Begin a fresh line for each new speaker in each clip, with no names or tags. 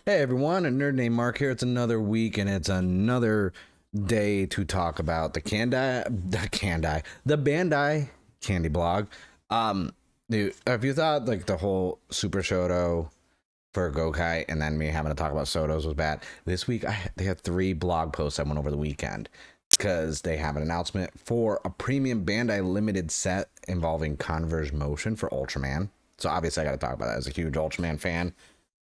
Hey everyone, a nerd named Mark here. It's another week and it's another day to talk about the Bandai Candy blog. Dude, if you thought like the whole Super Shoto for Gokai and then me having to talk about Sotos was bad, this week they had 3 blog posts I went over the weekend because they have an announcement for a premium Bandai limited set involving Converge Motion for Ultraman. So obviously I got to talk about that as a huge Ultraman fan.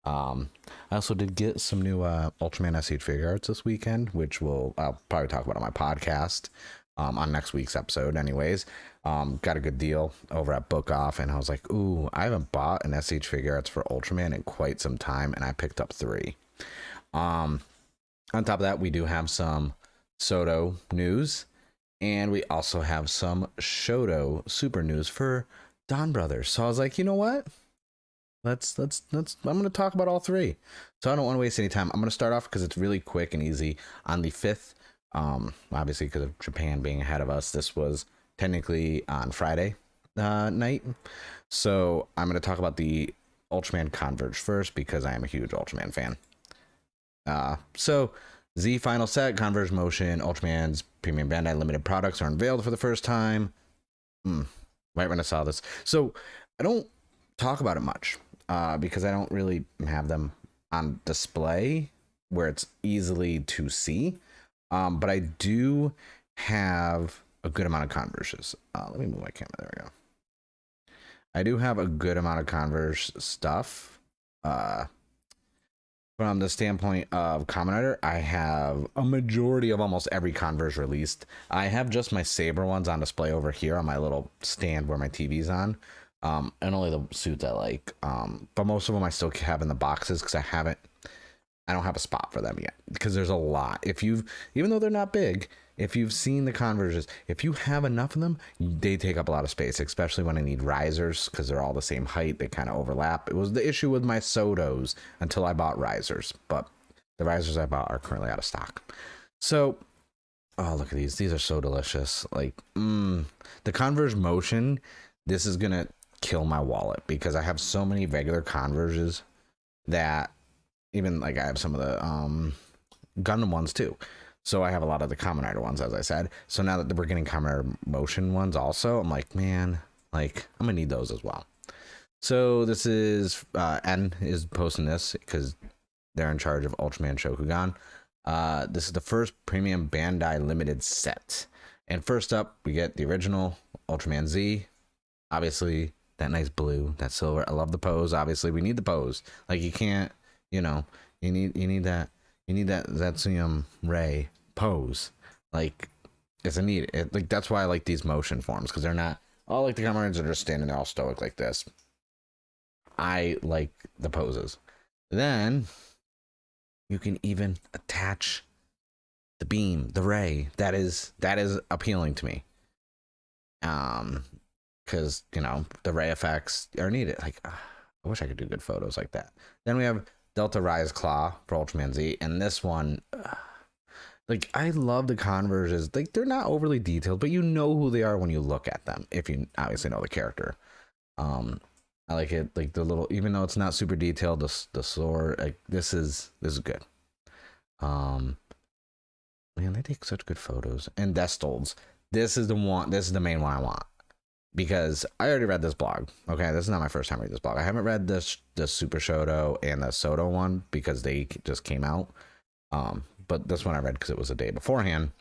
I also did get some new Ultraman SH figure arts this weekend, which I'll probably talk about on my podcast on next week's episode anyways. Got a good deal over at Book Off, and I was like, ooh, I haven't bought an SH figure arts for Ultraman in quite some time, and I picked up 3. On top of that, we do have some SoDo news, and we also have some Shoto super news for Donbrothers. So I was like, you know what? Let's I'm going to talk about all 3. So I don't want to waste any time. I'm going to start off because it's really quick and easy. On the 5th, obviously because of Japan being ahead of us, this was technically on Friday night. So I'm going to talk about the Ultraman Converge first because I am a huge Ultraman fan. So Z Final Set, Converge Motion, Ultraman's premium Bandai limited products are unveiled for the first time. Right when I saw this. So I don't talk about it much. Because I don't really have them on display where it's easily to see. But I do have a good amount of Converges. Let me move my camera. There we go. I do have a good amount of Converge stuff. From the standpoint of Kamen Rider, I have a majority of almost every Converge released. I have just my Saber ones on display over here on my little stand where my TV's on. And only the suits I like. But most of them I still have in the boxes because I don't have a spot for them yet because there's a lot. Even though they're not big, if you've seen the Converges, if you have enough of them, they take up a lot of space, especially when I need risers because they're all the same height. They kind of overlap. It was the issue with my Sotos until I bought risers, but the risers I bought are currently out of stock. So, oh, look at these. These are so delicious. Like, the Converge Motion, this is going to kill my wallet because I have so many regular Converges that even like I have some of the Gundam ones too. So I have a lot of the Kamen Rider ones, as I said. So now that we're getting Kamen Rider Motion ones also, I'm like, man, like I'm gonna need those as well. So this is N is posting this because they're in charge of Ultraman Shokugan. This is the first premium Bandai limited set. And first up, we get the original Ultraman Z. Obviously, that nice blue, that silver. I love the pose. Obviously, we need the pose. Like you can't, you need that Zetsuum Ray pose. Like it's a need. Like that's why I like these motion forms because they're not all like the Kamen Riders are just standing there all stoic like this. I like the poses. Then you can even attach the beam, the ray. That is appealing to me. Because the ray effects are needed. Like I wish I could do good photos like that. Then we have Delta Rise Claw for Ultraman Z, and this one, like I love the Converges. Like they're not overly detailed, but you know who they are when you look at them. If you obviously know the character, I like it. Like the little, even though it's not super detailed, the sword. Like this is good. Man, they take such good photos. And Destolds. This is the one. This is the main one I want. Because I already read this blog. Okay, this is not my first time reading this blog. I haven't read the Super Shoto and the SoDo one because they just came out. But this one I read because it was a day beforehand.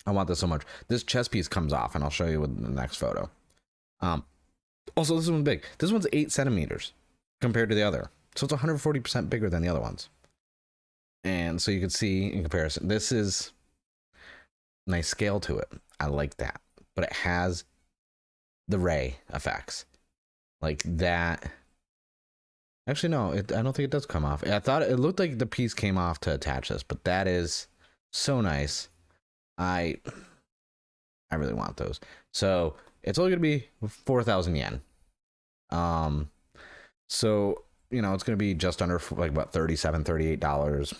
I want this so much. This chest piece comes off, and I'll show you with the next photo. Also, this one's big. This one's 8 centimeters compared to the other, so it's 140% bigger than the other ones. And so you can see in comparison, this is nice scale to it. I like that, but it has the ray effects like that. Actually, no, I don't think it does come off. I thought it looked like the piece came off to attach this, but that is so nice. I really want those. So it's only gonna be 4,000 yen. So it's gonna be just under like about $37-$38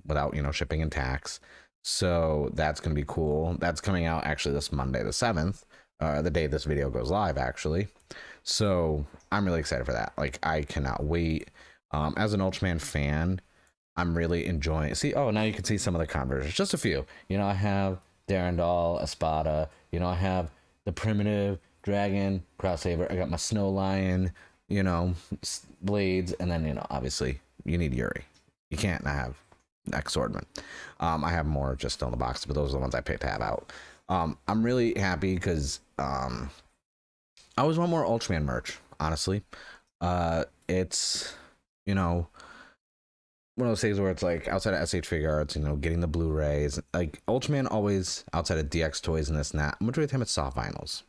without shipping and tax. So that's gonna be cool. That's coming out actually this Monday the 7th. The day this video goes live, actually. So I'm really excited for that. Like, I cannot wait. As an Ultraman fan, I'm really enjoying. See, oh, now you can see some of the conversions, just a few. I have Darendal, Espada. I have the primitive dragon, Crosshaver. I got my Snow Lion. Blades, and then obviously you need Yuri. You can't not have X Swordman. I have more just still in the box, but those are the ones I picked to have out. I'm really happy because I always want more Ultraman merch. Honestly, it's one of those things where it's like outside of SH Figure Arts, getting the Blu-rays, like Ultraman always outside of DX toys and this and that. Majority of the time, it's soft vinyls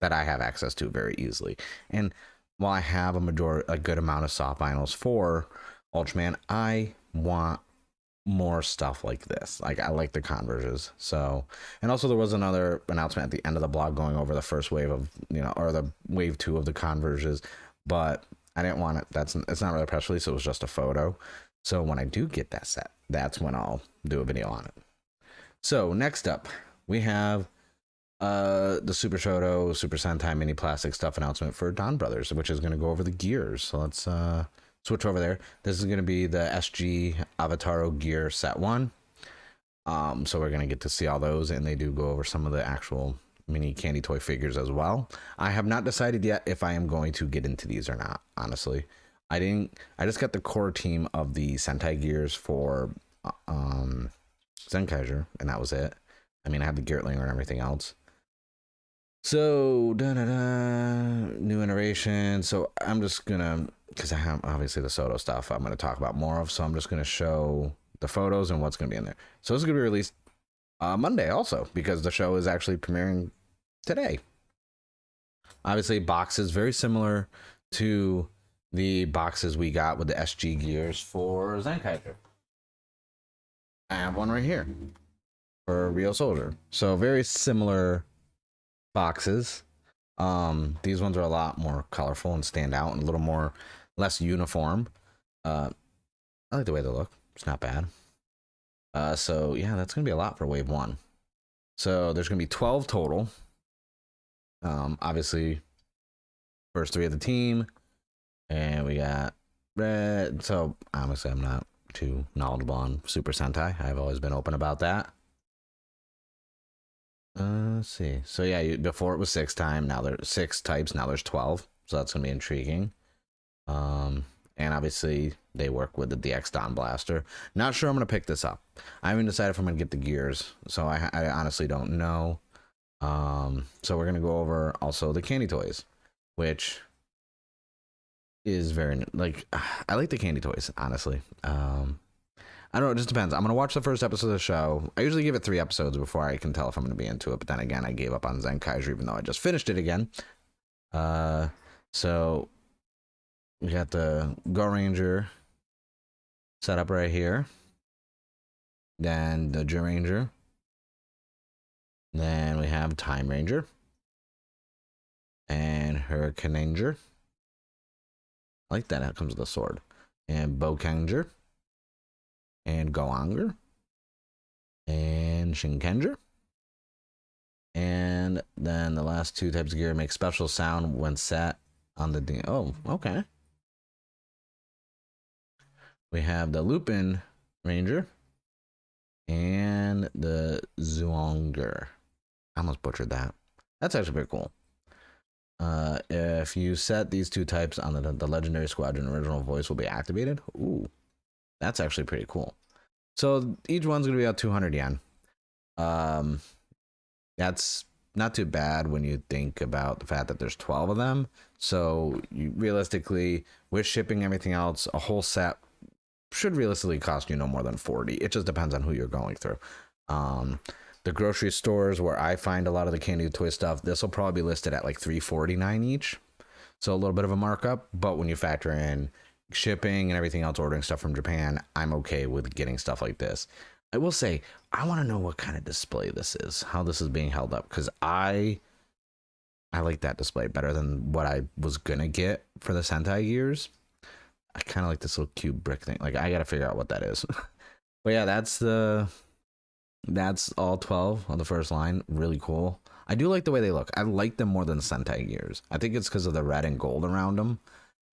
that I have access to very easily. And while I have a good amount of soft vinyls for Ultraman, I want more stuff like this. Like, I like the converges. So, and also there was another announcement at the end of the blog going over the first wave of, or the wave 2 of the converges, but I didn't want it. It's not really a press release. It was just a photo. So when I do get that set, that's when I'll do a video on it. So next up, we have the Super SoDo Super Sentai mini plastic stuff announcement for Donbrothers, which is going to go over the gears. So let's switch over there. This is going to be the SG Avataro gear set 1. So we're going to get to see all those, and they do go over some of the actual mini candy toy figures as well. I have not decided yet if I am going to get into these or not, honestly. I just got the core team of the Sentai gears for Zenkaiser, and that was it. I mean, I have the Geartlinger and everything else. So, new iteration. So I'm just gonna, because I have obviously the SoDo stuff I'm gonna talk about more of. So I'm just gonna show the photos and what's gonna be in there. So this is gonna be released Monday also, because the show is actually premiering today. Obviously, boxes very similar to the boxes we got with the SG gears for Zenkaiser. I have one right here for Rio Soldier. So very similar boxes. These ones are a lot more colorful and stand out and a little more less uniform. I like the way they look. It's not bad. So yeah, that's gonna be a lot for wave 1. So there's gonna be 12 total. Obviously first 3 of the team, and we got red. So honestly, I'm not too knowledgeable on Super Sentai. I've always been open about that. Let's see. So yeah, before it was 6 time. Now there's 6 types. Now there's 12. So that's gonna be intriguing. And obviously they work with the DX Don Blaster. Not sure I'm gonna pick this up. I haven't decided if I'm gonna get the gears. So I honestly don't know. So we're gonna go over also the candy toys, which is very I like the candy toys, honestly. I don't know, it just depends. I'm gonna watch the first episode of the show. I usually give it 3 episodes before I can tell if I'm gonna be into it, but then again, I gave up on Zenkaiser even though I just finished it again. So we got the Go Ranger set up right here, then the J Ranger, then we have Time Ranger and Hurricane Ranger. I like that. It comes with a sword. And Bokanger. And Goanger. And Shinkenger. And then the last 2 types of gear make special sound when set on the... Oh, okay. We have the Lupin Ranger. And the Zoonger. I almost butchered that. That's actually pretty cool. If you set these 2 types on the Legendary Squadron, original voice will be activated. Ooh, that's actually pretty cool. So each one's going to be about 200 yen. That's not too bad when you think about the fact that there's 12 of them. So realistically, with shipping everything else, a whole set should realistically cost you no more than 40. It just depends on who you're going through. The grocery stores where I find a lot of the candy toy stuff, this will probably be listed at like $3.49 each. So a little bit of a markup, but when you factor in shipping and everything else, ordering stuff from Japan, I'm okay with getting stuff like this. I will say, I want to know what kind of display this is, how this is being held up, because I like that display better than what I was gonna get for the Sentai gears. I kind of like this little cube brick thing. Like, I gotta figure out what that is. But yeah, that's all 12 on the first line. Really cool. I do like the way they look. I like them more than the Sentai gears. I think it's because of the red and gold around them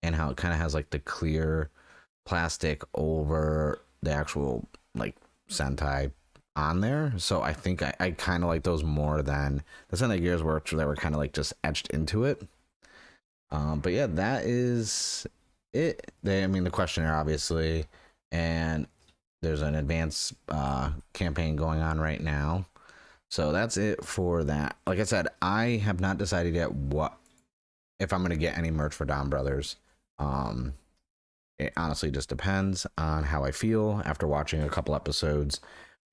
and how it kind of has like the clear plastic over the actual like Sentai on there. So I think I kind of like those more than the Sentai gears were that were kind of like just etched into it. But yeah, that is it. I mean, the questionnaire obviously, and there's an advanced campaign going on right now. So that's it for that. Like I said, I have not decided yet what if I'm gonna get any merch for Donbrothers. It honestly just depends on how I feel after watching a couple episodes.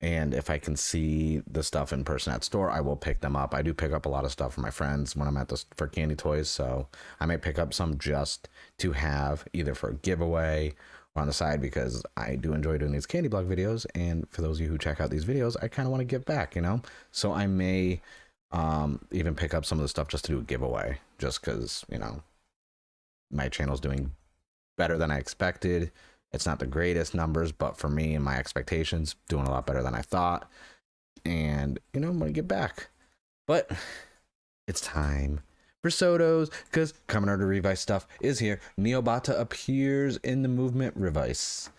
And if I can see the stuff in person at store, I will pick them up. I do pick up a lot of stuff for my friends when I'm at this for candy toys. So I may pick up some just to have either for a giveaway or on the side because I do enjoy doing these candy block videos. And for those of you who check out these videos, I kind of want to give back, you know? So I may even pick up some of the stuff just to do a giveaway just because, you know, my channel's doing better than I expected. It's not the greatest numbers, but for me and my expectations, doing a lot better than I thought. And, you know, I'm going to get back. But it's time for Sotos, because Kamen Rider Revice stuff is here. Neobata appears in the movement Revice.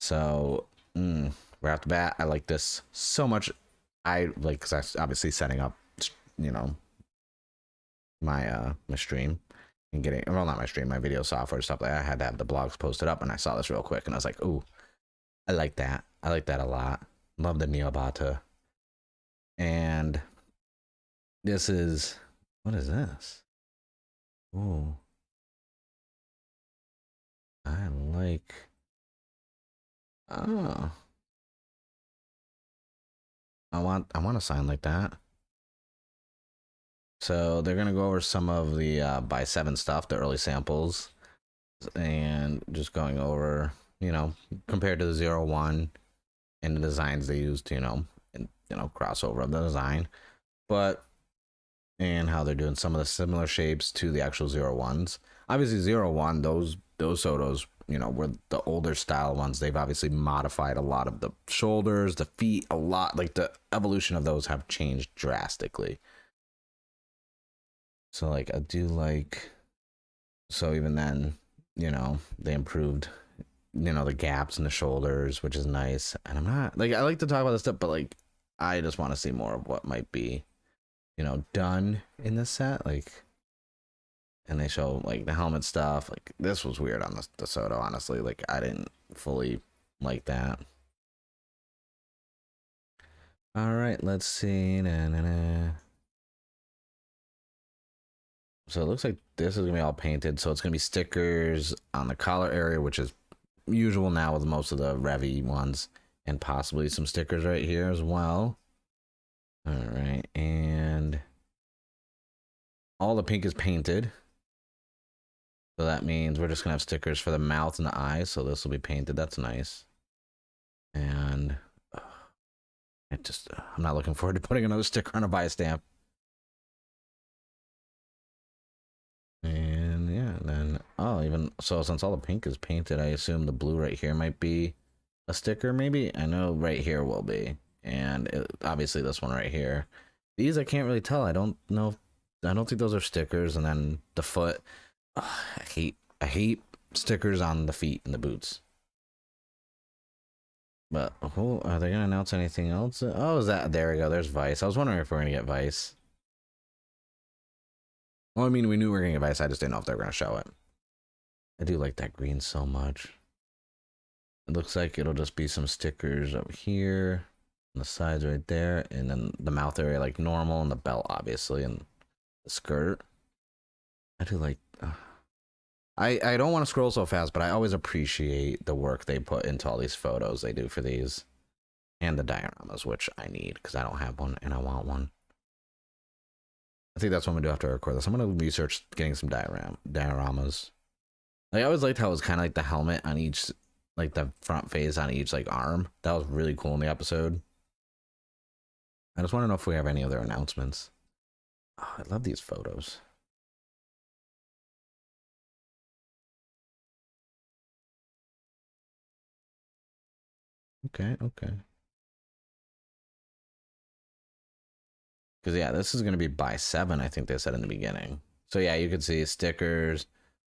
So, right off the bat, I like this so much. I like, because I'm obviously setting up, you know, my stream. And getting, well, not my stream, my video software stuff like that. I had to have the blogs posted up, and I saw this real quick, and I was like, ooh, I like that. I like that a lot. Love the Neobata. And this is, what is this? Ooh. I like, oh. I want a sign like that. So they're going to go over some of the by 7 stuff, the early samples, and just going over, you know, compared to the 01 and the designs they used, you know, and, you know, crossover of the design, but, and how they're doing some of the similar shapes to the actual 01s. Obviously 01, those Sotos, you know, were the older style ones. They've obviously modified a lot of the shoulders, the feet, a lot, like the evolution of those have changed drastically. So, like, I do like, so even then, you know, they improved, you know, the gaps in the shoulders, which is nice. And I'm not, like, I like to talk about this stuff, but, like, I just want to see more of what might be, you know, done in this set. Like, and they show, like, the helmet stuff. Like, this was weird on the SoDo, honestly. Like, I didn't fully like that. All right, let's see. So it looks like this is going to be all painted. So it's going to be stickers on the collar area, which is usual now with most of the Revy ones. And possibly some stickers right here as well. All right. And all the pink is painted. So that means we're just going to have stickers for the mouth and the eyes. So this will be painted. That's nice. And I'm not looking forward to putting another sticker on a buy stamp. And yeah, then, oh, even so, since all the pink is painted, I assume the blue right here might be a sticker, maybe. I know right here will be, and obviously this one right here. These I can't really tell. I don't know. I don't think those are stickers. And then the foot, I hate stickers on the feet and the boots. But are they gonna announce anything else? Oh, is that, there we go. There's Vice. I was wondering if we're gonna get Vice. Well, I mean, we knew we were getting Vice. I just didn't know if they were gonna show it. I do like that green so much. It looks like it'll just be some stickers up here, on the sides right there, and then the mouth area like normal, and the belt obviously, and the skirt. I do like. I don't want to scroll so fast, but I always appreciate the work they put into all these photos they do for these, and the dioramas, which I need because I don't have one and I want one. I think that's what I'm gonna do after I record this. I'm gonna research getting some dioramas. Like, I always liked how it was kind of like the helmet on each, like the front face on each like arm. That was really cool in the episode. I just want to know if we have any other announcements. Oh, I love these photos. Okay. Because, yeah, this is going to be by 7, I think they said in the beginning. So, yeah, you can see stickers,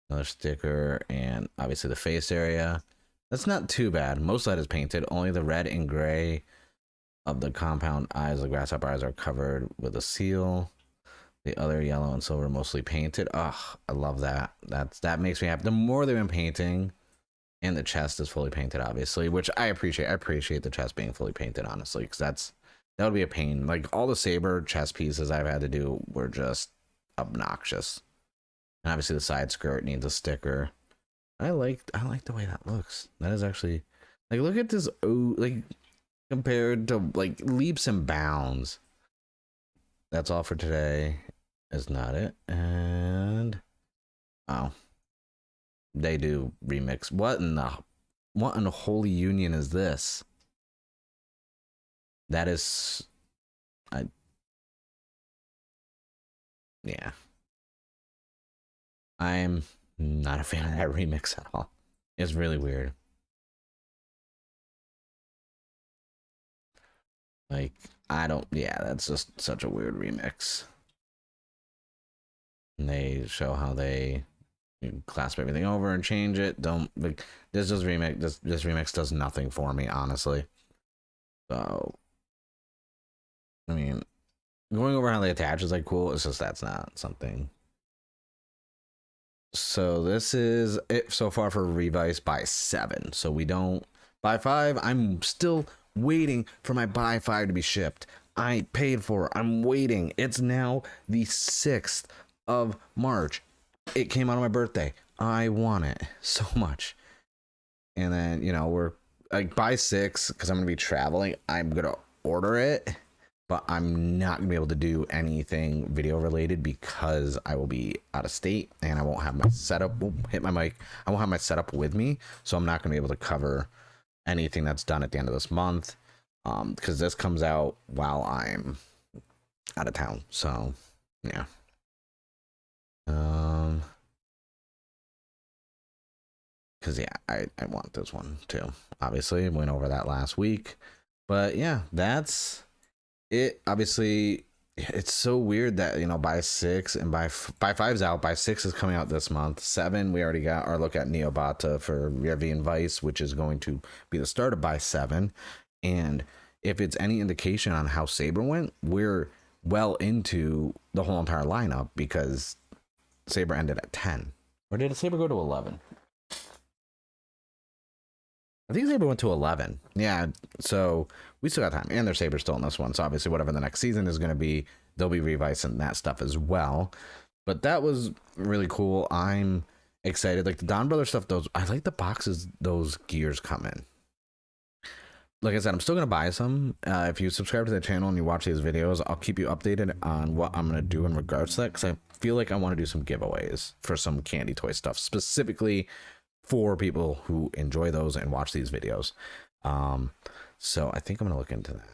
another sticker, and obviously the face area. That's not too bad. Most of that is painted. Only the red and gray of the compound eyes, the grasshopper eyes, are covered with a seal. The other yellow and silver mostly painted. Ugh, I love that. That makes me happy. The more they've been painting, and the chest is fully painted, obviously, which I appreciate. I appreciate the chest being fully painted, honestly, because that would be a pain. Like all the saber chest pieces I've had to do were just obnoxious. And obviously the side skirt needs a sticker. I like the way that looks. That is actually like, look at this. Oh, like compared to like leaps and bounds. That's all for today. Is not it. And oh, they do remix. What in the holy union is this? That is, yeah. I'm not a fan of that remix at all. It's really weird. Like, yeah, that's just such a weird remix. And they show how they clasp everything over and change it. Don't, like, this remix does nothing for me, honestly. So, I mean, going over how they attach is like cool. It's just that's not something. So this is it so far for Revice by 7. So we don't by 5. I'm still waiting for my by 5 to be shipped. I paid for it. I'm waiting. It's now the 6th of March. It came out on my birthday. I want it so much. And then, you know, we're like by 6, because I'm gonna be traveling, I'm gonna order it, but I'm not gonna be able to do anything video related because I will be out of state and I won't have my setup. Hit my mic. I won't have my setup with me, so I'm not gonna be able to cover anything that's done at the end of this month, because this comes out while I'm out of town. So yeah. Because yeah, I want this one too. Obviously, went over that last week, but yeah, that's it. Obviously, it's so weird that, you know, by 6 and by 5's out. By 6 is coming out this month. 7, we already got our look at Neobata for Revolving Vice, which is going to be the start of by 7. And if it's any indication on how Saber went, we're well into the whole entire lineup, because Saber ended at 10. Or did Saber go to 11? I think Saber went to 11. Yeah, so we still got time. And their Saber's still in this one. So obviously whatever the next season is going to be, they'll be revising that stuff as well. But that was really cool. I'm excited. Like the Donbrothers stuff, I like the boxes those gears come in. Like I said, I'm still going to buy some. If you subscribe to the channel and you watch these videos, I'll keep you updated on what I'm going to do in regards to that, because I feel like I want to do some giveaways for some candy toy stuff, specifically for people who enjoy those and watch these videos. So I think I'm gonna look into that.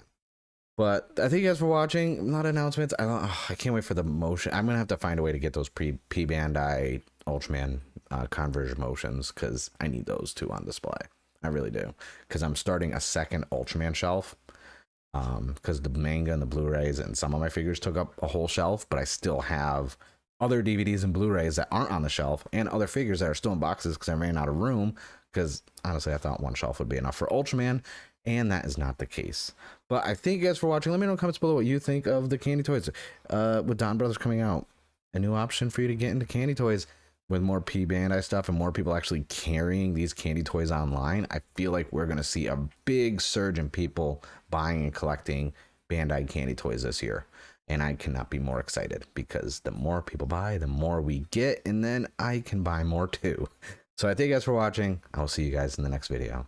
But I thank you guys for watching. A lot of announcements. I can't wait for the motion. I'm gonna have to find a way to get those PBandai Ultraman Converge Motions, because I need those two on display. I really do, because I'm starting a second Ultraman shelf, because the manga and the Blu-rays and some of my figures took up a whole shelf, but I still have other DVDs and Blu-rays that aren't on the shelf, and other figures that are still in boxes because I ran out of room, because honestly I thought one shelf would be enough for Ultraman, and that is not the case. But I thank you guys for watching. Let me know in the comments below what you think of the candy toys. With Donbrothers coming out, a new option for you to get into candy toys with more PBandai stuff and more people actually carrying these candy toys online, I feel like we're going to see a big surge in people buying and collecting Bandai candy toys this year. And I cannot be more excited, because the more people buy, the more we get, and then I can buy more too. So I thank you guys for watching. I'll see you guys in the next video.